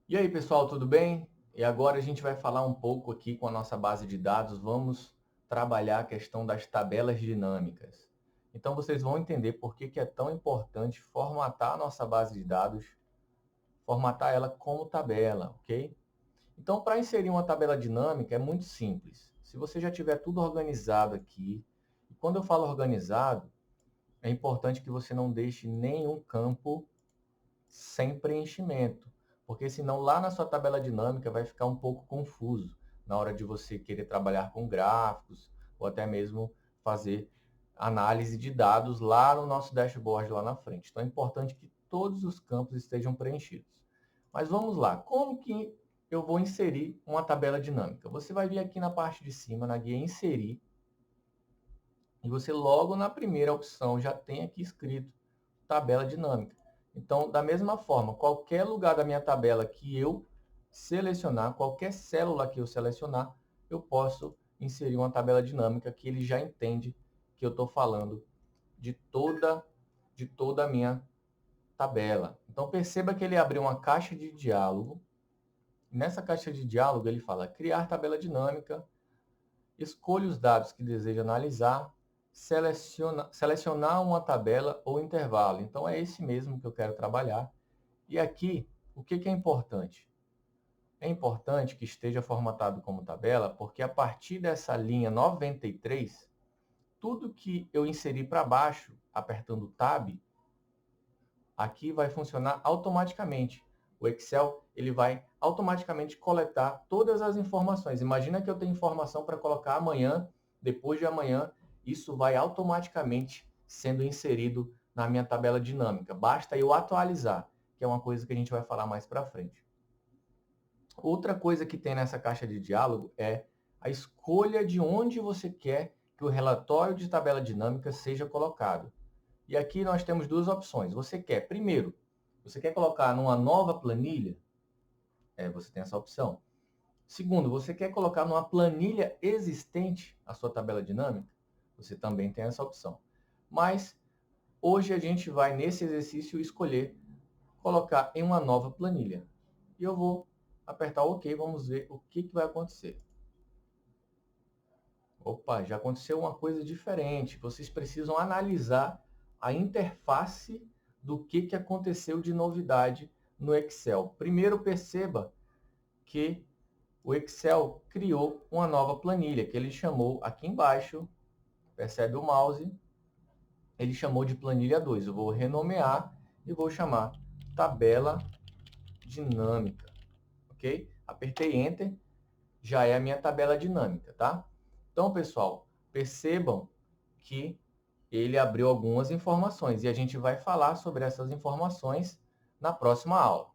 E aí, pessoal, tudo bem? E agora a gente vai falar um pouco aqui com a nossa base de dados, vamos trabalhar a questão das tabelas dinâmicas. Então, vocês vão entender por que é tão importante formatar a nossa base de dados, formatar ela como tabela, ok? Então, para inserir uma tabela dinâmica é muito simples. Se você já tiver tudo organizado aqui, e quando eu falo organizado, é importante que você não deixe nenhum campo sem preenchimento, porque senão lá na sua tabela dinâmica vai ficar um pouco confuso na hora de você querer trabalhar com gráficos ou até mesmo fazer análise de dados lá no nosso dashboard lá na frente. Então é importante que todos os campos estejam preenchidos. Mas vamos lá, como que eu vou inserir uma tabela dinâmica? Você vai vir aqui na parte de cima, na guia inserir, e você logo na primeira opção já tem aqui escrito tabela dinâmica. Então, da mesma forma, qualquer lugar da minha tabela que eu selecionar, qualquer célula que eu selecionar, eu posso inserir uma tabela dinâmica que ele já entende que eu estou falando de toda a minha tabela. Então, perceba que ele abriu uma caixa de diálogo. Nessa caixa de diálogo, ele fala criar tabela dinâmica, escolha os dados que deseja analisar, selecionar uma tabela ou intervalo. Então, é esse mesmo que eu quero trabalhar. E aqui, o que é importante? É importante que esteja formatado como tabela, porque a partir dessa linha 93, tudo que eu inserir para baixo, apertando Tab, aqui vai funcionar automaticamente. O Excel ele vai automaticamente coletar todas as informações. Imagina que eu tenho informação para colocar amanhã, depois de amanhã, isso vai automaticamente sendo inserido na minha tabela dinâmica. Basta eu atualizar, que é uma coisa que a gente vai falar mais para frente. Outra coisa que tem nessa caixa de diálogo é a escolha de onde você quer que o relatório de tabela dinâmica seja colocado. E aqui nós temos duas opções. Você quer, primeiro, você quer colocar numa nova planilha? Você tem essa opção. Segundo, você quer colocar numa planilha existente a sua tabela dinâmica? Você também tem essa opção. Mas hoje a gente vai, nesse exercício, escolher colocar em uma nova planilha. E eu vou apertar OK, vamos ver o que vai acontecer. Opa, já aconteceu uma coisa diferente. Vocês precisam analisar a interface do que aconteceu de novidade no Excel. Primeiro, perceba que o Excel criou uma nova planilha, que ele chamou aqui embaixo, percebe o mouse, ele chamou de planilha 2. Eu vou renomear e vou chamar tabela dinâmica, ok? Apertei Enter, já é a minha tabela dinâmica, tá? Então, pessoal, percebam que ele abriu algumas informações e a gente vai falar sobre essas informações na próxima aula.